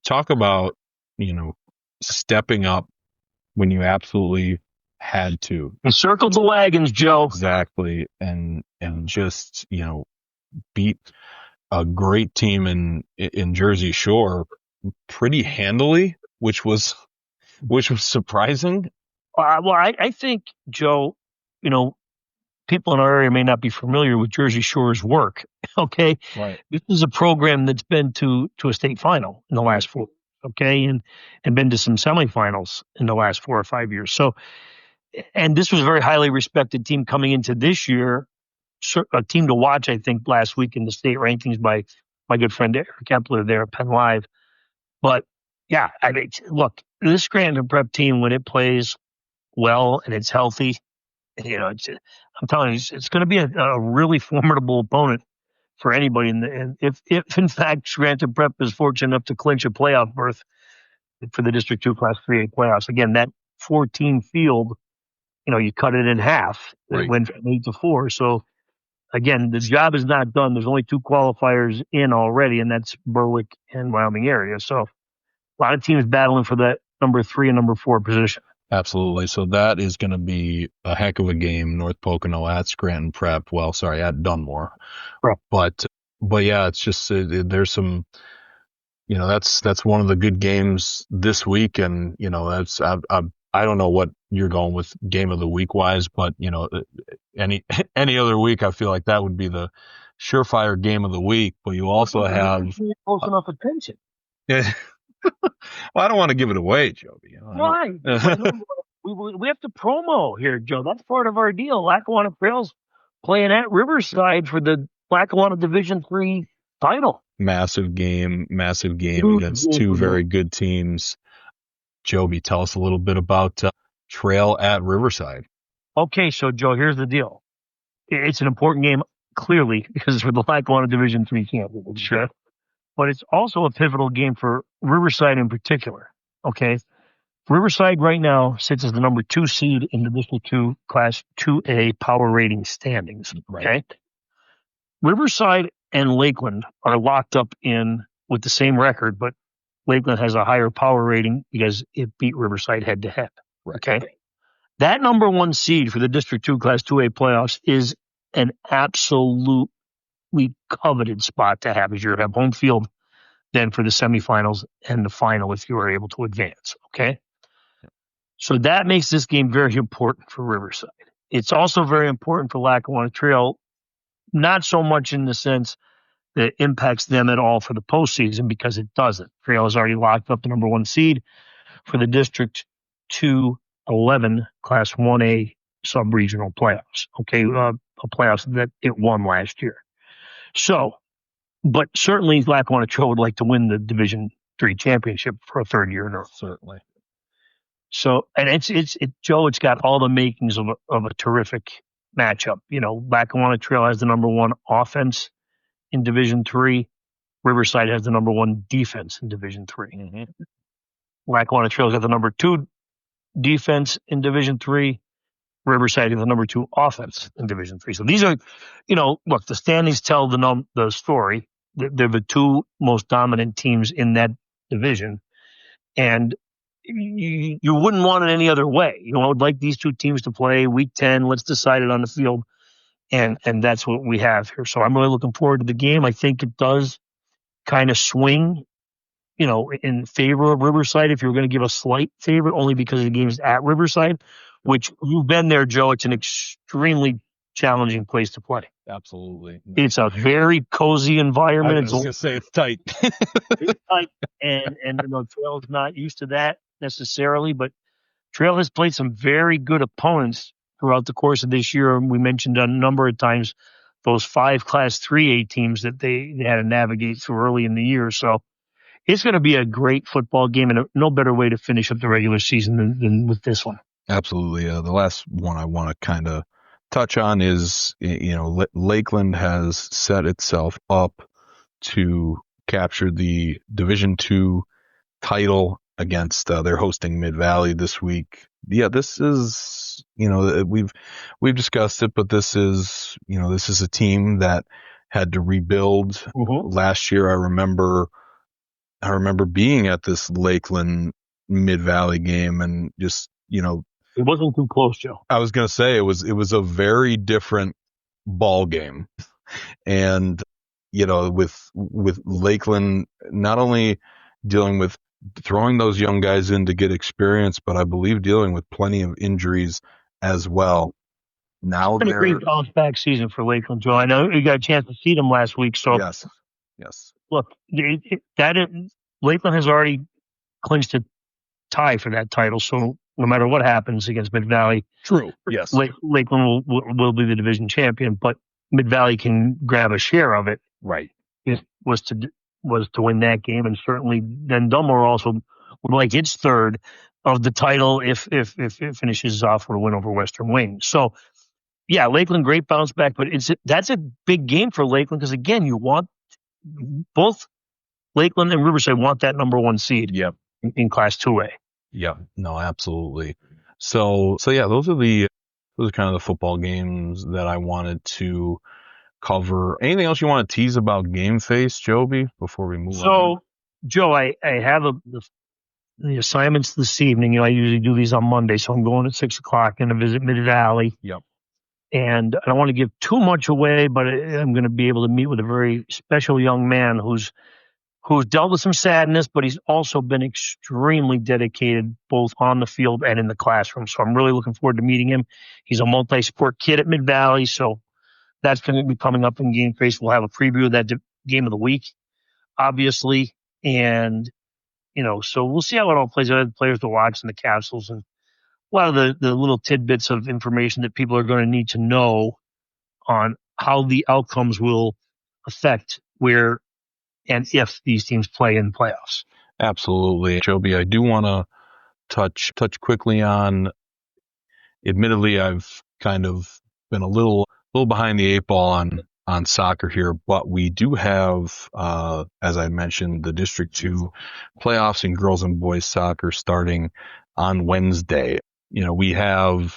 talk about, stepping up when you absolutely had to. And circle the wagons, Joe. Exactly. And just, beat a great team in Jersey Shore pretty handily, which was surprising. Well, I think, Joe, people in our area may not be familiar with Jersey Shore's work. Okay. Right. This is a program that's been to a state final in the last 4. Okay. And been to some semifinals in the last 4 or 5 years. So, and this was a very highly respected team coming into this year, a team to watch, I think, last week in the state rankings by my good friend Eric Kepler there at Penn Live. But yeah, I mean, look, this Scranton Prep team, when it plays well and it's healthy, I'm telling you, it's going to be a really formidable opponent for anybody. And if in fact Scranton Prep is fortunate enough to clinch a playoff berth for the District 2 Class 3A playoffs, again, that 14 field, you cut it in half. Right. It went from 8 to 4. So again, the job is not done. There's only 2 qualifiers in already, and that's Berwick and Wyoming area. So a lot of teams battling for that number 3 and number 4 position. Absolutely. So that is going to be a heck of a game. North Pocono at Scranton Prep. Well, sorry, at Dunmore. Right. But yeah, it's just there's some, that's one of the good games this week, and that's I don't know what you're going with game of the week wise, but any other week I feel like that would be the surefire game of the week. But you also have close enough attention. Yeah. Well, I don't want to give it away, Joby. Why? We have to promo here, Joe. That's part of our deal. Lackawanna Trails playing at Riverside for the Lackawanna Division 3 title. Massive game against 2 very good teams. Joby, tell us a little bit about Trail at Riverside. Okay, so Joe, here's the deal. It's an important game, clearly, because it's for the Lackawanna Division 3 championship. Sure. But it's also a pivotal game for Riverside in particular. Okay. Riverside right now sits as the number 2 seed in the District 2 Class 2A power rating standings. Right. Okay. Riverside and Lakeland are locked up in with the same record, but Lakeland has a higher power rating because it beat Riverside head to head. Right. Okay. That number 1 seed for the District 2 Class 2A playoffs is an absolutely coveted spot to have, as you have home field then for the semifinals and the final if you are able to advance. Okay. So that makes this game very important for Riverside. It's also very important for Lackawanna Trail, not so much in the sense that it impacts them at all for the postseason, because it doesn't. Trail has already locked up the number 1 seed for the District 2-11 Class 1A sub-regional playoffs. Okay. A playoffs that it won last year. So, but certainly Lackawanna Trail would like to win the Division 3 championship for a 3rd year in a row. Certainly. So, and Joe, it's got all the makings of a terrific matchup. Lackawanna Trail has the number 1 offense in Division 3. Riverside has the number 1 defense in Division 3. Mm-hmm. Lackawanna Trail's got the number 2 defense in Division 3. Riverside has the number 2 offense in Division 3. So these are, look, the standings tell the story. They're the 2 most dominant teams in that division. And you wouldn't want it any other way. I would like these 2 teams to play week 10. Let's decide it on the field. And that's what we have here. So I'm really looking forward to the game. I think it does kind of swing, in favor of Riverside, if you're going to give a slight favorite, only because the game's at Riverside, which you've been there, Joe. It's an extremely challenging place to play. Absolutely. It's a very cozy environment. I was going to say it's tight. It's tight. And Trail's not used to that necessarily, but Trail has played some very good opponents throughout the course of this year. We mentioned a number of times those 5 Class 3A teams that they had to navigate through early in the year. So it's going to be a great football game, and no better way to finish up the regular season than with this one. Absolutely. The last one I want to kind of touch on is, Lakeland has set itself up to capture the Division 2 title against they're hosting Mid-Valley this week. Yeah, this is, we've discussed it, but this is a team that had to rebuild. Mm-hmm. Last year. I remember being at this Lakeland Mid-Valley game, and just, it wasn't too close, Joe. I was going to say it was a very different ball game. And, with Lakeland not only dealing with throwing those young guys in to get experience, but I believe dealing with plenty of injuries as well. Now It's been a great bounce back season for Lakeland, Joe. I know you got a chance to see them last week. So yes. look, Lakeland has already clinched a tie for that title. So no matter what happens against Mid Valley, True. Yes. Lakeland will be the division champion, but Mid Valley can grab a share of it. Right. It was to win that game, and certainly then Dunmore also would like its third of the title if it finishes off with a win over Western Wayne. So yeah, Lakeland, great bounce back, but that's a big game for Lakeland because again, you want both Lakeland and Riverside want that number one seed. Yep. In Class 2A. Yeah, no, absolutely. So yeah, those are kind of the football games that I wanted to cover. Anything else you want to tease about Game Face, Joby, before we move on? So, Joe, I have the assignments this evening. I usually do these on Monday, so I'm going at 6:00 and to visit Mid Valley. Yep. And I don't want to give too much away, but I'm going to be able to meet with a very special young man who's dealt with some sadness, but he's also been extremely dedicated both on the field and in the classroom. So I'm really looking forward to meeting him. He's a multi-sport kid at Mid Valley, so that's going to be coming up in Game Face. We'll have a preview of that game of the week, obviously. And, so we'll see how it all plays out. The players to watch and the capsules and a lot of the little tidbits of information that people are going to need to know on how the outcomes will affect where and if these teams play in playoffs. Absolutely. Joby, I do want to touch quickly on, admittedly, I've kind of been a little behind the eight ball on soccer here, but we do have, as I mentioned, the District 2 playoffs in girls and boys soccer starting on Wednesday. We have,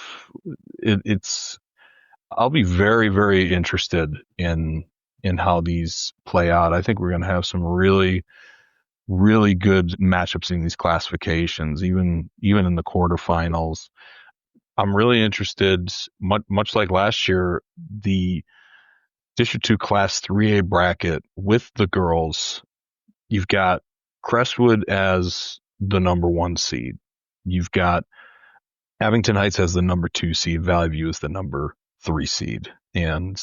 I'll be very, very interested in how these play out. I think we're going to have some really, really good matchups in these classifications, even in the quarterfinals. I'm really interested, much like last year, the District 2 Class 3A bracket with the girls. You've got Crestwood as the number 1 seed. You've got Abington Heights as the number 2 seed. Valley View is the number 3 seed. And,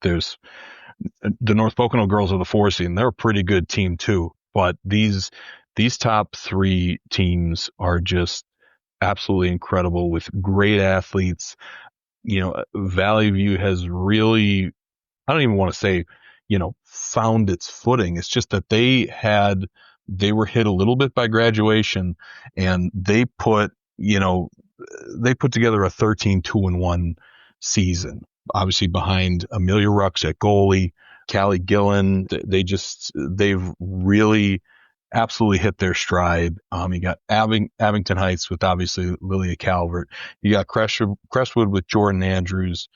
there's the North Pocono girls are the 4 seed, and they're a pretty good team too. But these top 3 teams are just absolutely incredible with great athletes. Valley View has really, I don't even want to say, found its footing. It's just that they were hit a little bit by graduation, and they put together a 13-2-1 season. Obviously behind Amelia Rux at goalie, Callie Gillen. They've really absolutely hit their stride. You got Abington Heights with obviously Lilia Calvert. You got Crestwood with Jordan Andrews.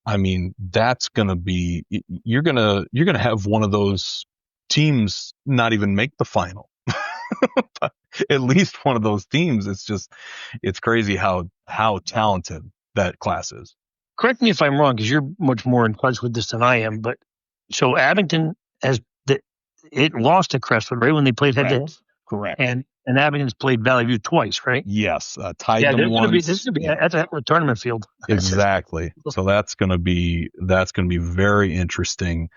I mean, that's gonna be, you're gonna have one of those teams not even make the final. But at least one of those teams. It's crazy how talented that class is. Correct me if I'm wrong, because you're much more in touch with this than I am. But so Abington it lost to Crestwood, right, when they played head-to-head? Correct. And Abington's played Valley View twice, right? Yes, tied them once. That's a tournament field. Exactly. So that's going to be very interesting.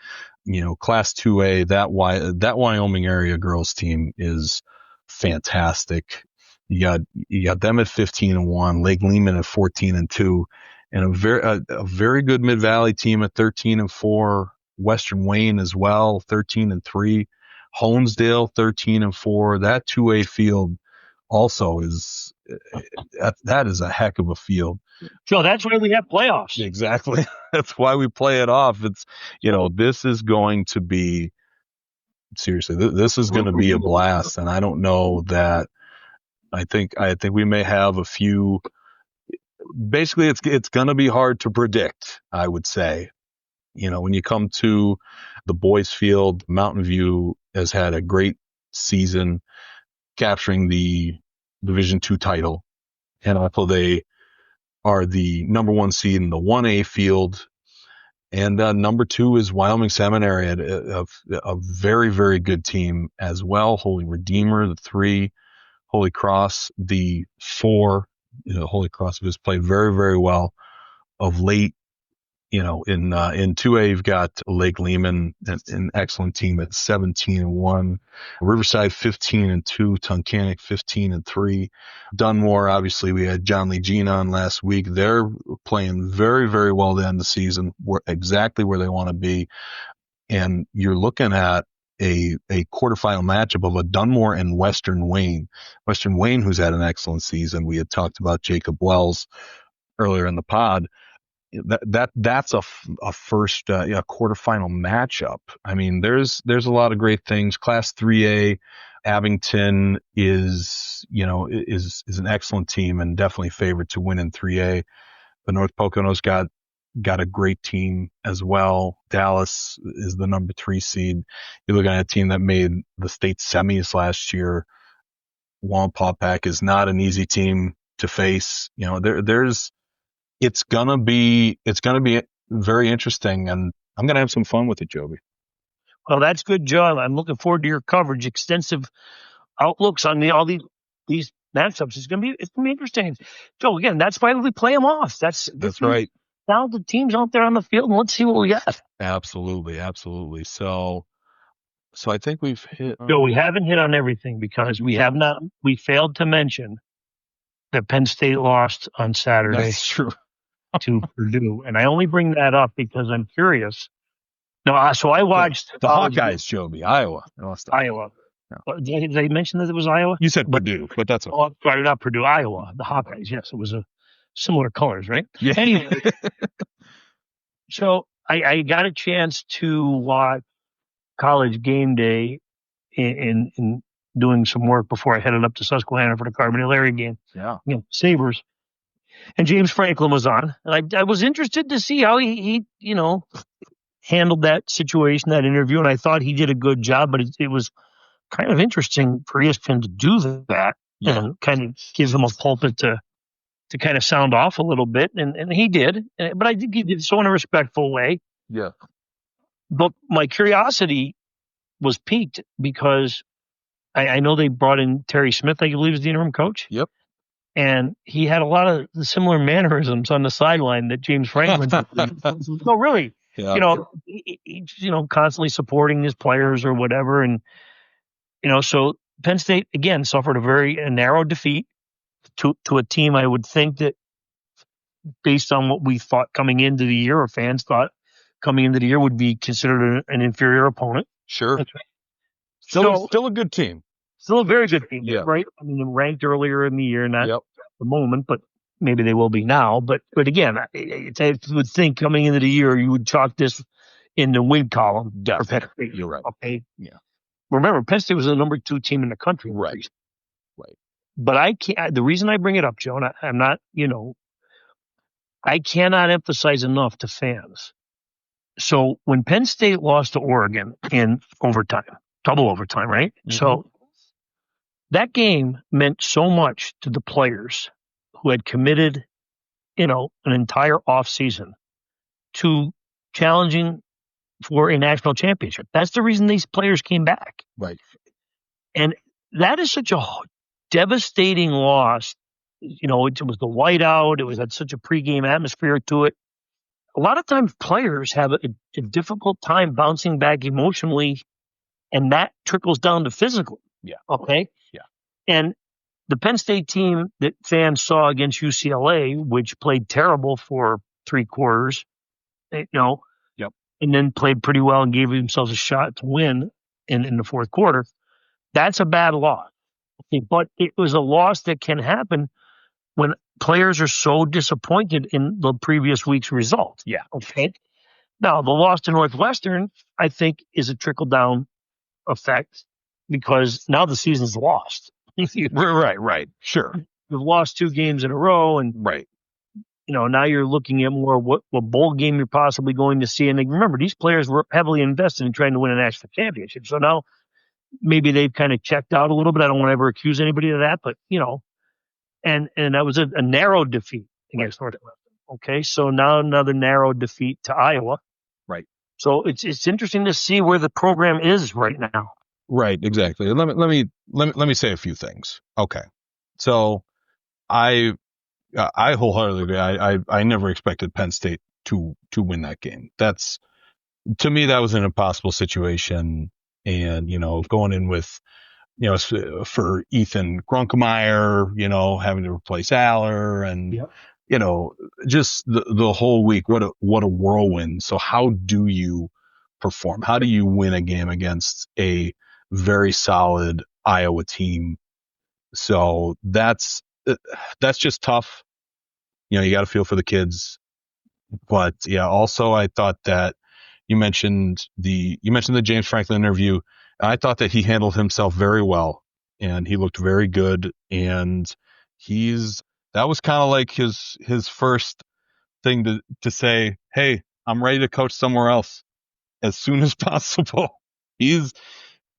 Class 2A, that Wyoming area girls team is fantastic. You got them at 15-1, Lake Lehman at 14-2, and a very good Mid Valley team at 13-4. Western Wayne as well, 13-3. Honesdale 13-4. That 2A field also is a heck of a field. So that's why we have playoffs. Exactly. That's why we play it off. It's this is going to be, seriously, this is going to be a blast, and I don't know that. I think we may have a few. Basically, it's going to be hard to predict, I would say. When you come to the boys field, Mountain View has had a great season capturing the Division 2 title. And also they are the number 1 seed in the 1A field. And number 2 is Wyoming Seminary, a very, very good team as well. Holy Redeemer, the 3, Holy Cross, the 4. Holy Cross has played very, very well of late. In 2A, you've got Lake Lehman, an excellent team at 17-1. Riverside 15-2. Tunkhannock 15-3. Dunmore, obviously, we had John Lee Jean on last week. They're playing very, very well to end the season. We're exactly where they want to be. And you're looking at a quarterfinal matchup of a Dunmore and Western Wayne. Western Wayne, who's had an excellent season. We had talked about Jacob Wells earlier in the pod. That's a first quarterfinal matchup. I mean, there's a lot of great things. Class 3A, Abington is an excellent team and definitely favored to win in 3A. The North Poconos got a great team as well. Dallas is the number 3 seed. You're looking at a team that made the state semis last year. Wampaupack is not an easy team to face. It's gonna be very interesting, and I'm gonna have some fun with it, Joby. Well, that's good, John. I'm looking forward to your coverage. Extensive outlooks on all these matchups. It's gonna be interesting. So again, that's why we play them off. That's right. Now the teams out there on the field, and let's see what we got. Absolutely. So I think we've hit. No, we haven't hit on everything because we have not. We failed to mention that Penn State lost on Saturday. That's true. To Purdue, and I only bring that up because I'm curious. No, so I watched the Hawkeyes, Joby, Iowa. Iowa. No. Did I mention that it was Iowa? You said Purdue, but that's okay. Oh, sorry, not Purdue, Iowa. The Hawkeyes. Yes, it was a similar colors, right? Yeah. Anyway, so I got a chance to watch College Game Day in doing some work before I headed up to Susquehanna for the Carbondale game. Yeah. Sabres. And James Franklin was on, and I was interested to see how he handled that situation, that interview, and I thought he did a good job. But it was kind of interesting for ESPN to do that and kind of give him a pulpit to kind of sound off a little bit, and he did. But I think he did so in a respectful way. Yeah. But my curiosity was piqued because I know they brought in Terry Smith, I believe, is the interim coach. Yep. And he had a lot of the similar mannerisms on the sideline that James Franklin did. No, really. Yeah. He's constantly supporting his players or whatever. And, so Penn State, again, suffered a narrow defeat to a team I would think that based on what we thought coming into the year, or fans thought coming into the year, would be considered an inferior opponent. Sure. That's right. Still a good team. Still a very good team, yeah. Right? I mean, ranked earlier in the year, not at the moment, but maybe they will be now. But again, I would think coming into the year, you would chalk this in the win column. Definitely. You're right. Okay. Yeah. Remember, Penn State was the number 2 team in the country. Right. But I can't. The reason I bring it up, Joe, I'm not. I cannot emphasize enough to fans. So when Penn State lost to Oregon in overtime, double overtime, right? Mm-hmm. So that game meant so much to the players who had committed, an entire offseason to challenging for a national championship. That's the reason these players came back. Right. And that is such a devastating loss. It was the whiteout. It had such a pregame atmosphere to it. A lot of times players have a difficult time bouncing back emotionally, and that trickles down to physically. Yeah. Okay? Yeah. And the Penn State team that fans saw against UCLA, which played terrible for 3 quarters, Yep. And then played pretty well and gave themselves a shot to win in the fourth quarter, that's a bad loss. Okay, but it was a loss that can happen when players are so disappointed in the previous week's result. Yeah. Okay. Now, the loss to Northwestern, I think, is a trickle-down effect because now the season's lost. Right. Sure. You've lost 2 games in a row, and now you're looking at more what bowl game you're possibly going to see. And remember, these players were heavily invested in trying to win a national championship. So now maybe they've kind of checked out a little bit. I don't want to ever accuse anybody of that, but and that was a narrow defeat against Northwestern. Okay, so now another narrow defeat to Iowa. So it's interesting to see where the program is right now. Right, exactly. Let me say a few things. Okay, so I wholeheartedly agree. I never expected Penn State to win that game. That's, to me, that was an impossible situation. And, going in with, for Ethan Grunkemeyer, having to replace Aller and, Yep. Just the whole week, what a whirlwind. So how do you perform? How do you win a game against a very solid Iowa team? So that's just tough. You got to feel for the kids. But yeah, also I thought that you mentioned the James Franklin interview. I thought that he handled himself very well and he looked very good. And that was kind of like his first thing to say, hey, I'm ready to coach somewhere else as soon as possible. He's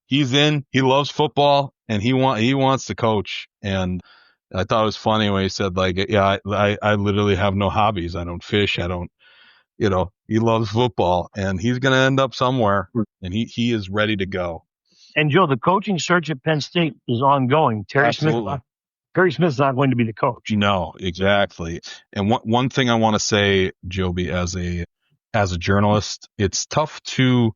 in, he loves football and he wants to coach. And I thought it was funny when he said, like, yeah, I literally have no hobbies. I don't fish. I don't, he loves football and he's going to end up somewhere and he is ready to go. And Joe, the coaching search at Penn State is ongoing. Terry Smith's not going to be the coach. No, exactly. And one thing I want to say, Joby, as a journalist, it's tough to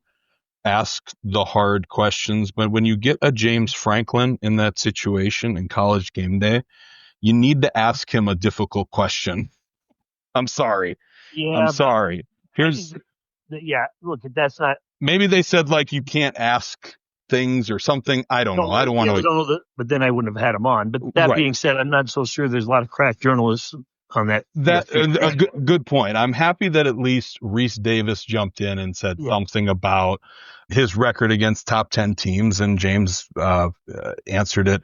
ask the hard questions, but when you get a James Franklin in that situation in College Game Day, you need to ask him a difficult question. I'm sorry. Yeah, I'm sorry. Look, that's not. Maybe they said, like, you can't ask things or something. I don't know. I don't want to. But then I wouldn't have had him on. But that being said, I'm not so sure there's a lot of crack journalists on that. A good point. I'm happy that at least Reese Davis jumped in and said something about his record against top 10 teams, and James answered it.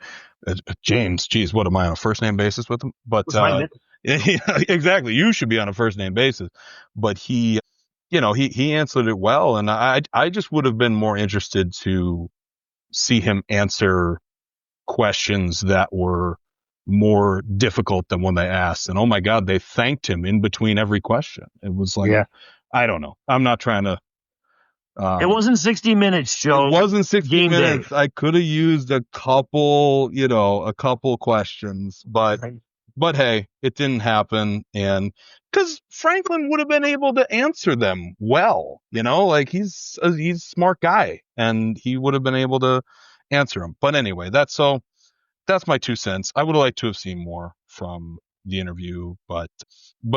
James, geez, what am I on a first name basis with him? But exactly, you should be on a first name basis. But he answered it well, and I just would have been more interested to see him answer questions that were more difficult than when they asked. And oh my God, they thanked him in between every question. It was like, I don't know. I'm not trying to. It wasn't 60 minutes, Joe. It wasn't 60 Game minutes. Day. I could have used a couple questions, but hey, it didn't happen. And because Franklin would have been able to answer them well, like he's a smart guy and he would have been able to answer them. But anyway, that's my 2 cents. I would have liked to have seen more from the interview, but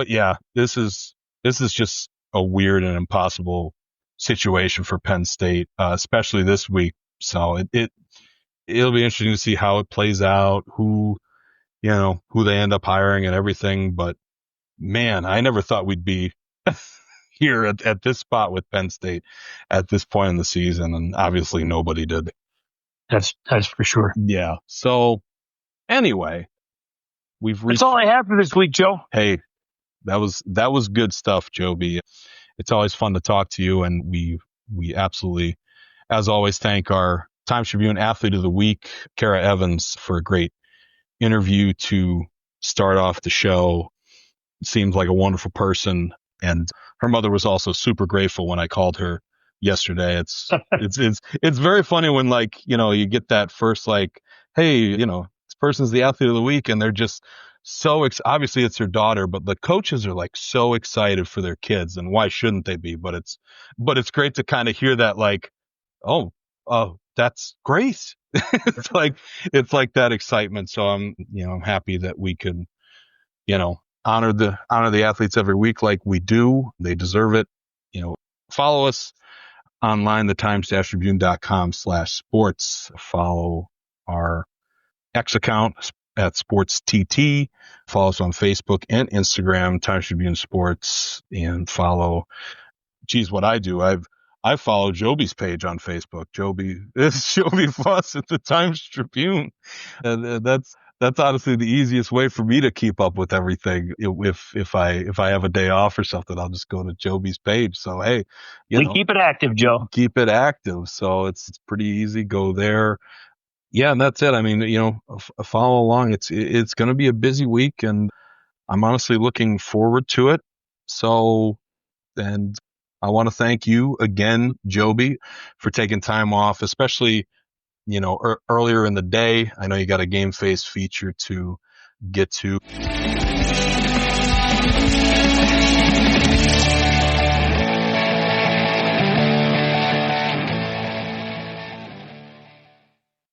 yeah, this is just a weird and impossible situation for Penn State, especially this week. So it'll be interesting to see how it plays out, who they end up hiring and everything. But man, I never thought we'd be here at this spot with Penn State at this point in the season, and obviously nobody did. That's for sure. Yeah. So anyway, that's all I have for this week, Joe. Hey, that was good stuff, Joby. It's always fun to talk to you, and we absolutely, as always, thank our Times-Tribune Athlete of the Week, Cara Evans, for a great interview to start off the show. Seems like a wonderful person, and her mother was also super grateful when I called her yesterday. It's very funny when, like, you get that first, like, hey, this person's the Athlete of the Week, and they're just so obviously it's their daughter, but the coaches are like so excited for their kids, and why shouldn't they be? But it's great to kind of hear that, like, oh, that's great. it's like that excitement. So I'm happy that we could, honor the athletes every week like we do. They deserve it. Follow us online, the times-tribune.com/sports. Follow our X account at Sports TT. Follow us on Facebook and Instagram, Times Tribune Sports, and follow. Geez, what I do, I follow Joby's page on Facebook. It's Joby Fawcett, the Times Tribune, and that's honestly the easiest way for me to keep up with everything. If I have a day off or something, I'll just go to Joby's page. So hey, keep it active, Joe. Keep it active. So it's pretty easy. Go there. Yeah, and that's it. I mean, follow along. It's going to be a busy week, and I'm honestly looking forward to it. So, and I want to thank you again, Joby, for taking time off, especially, earlier in the day. I know you got a Game Face feature to get to.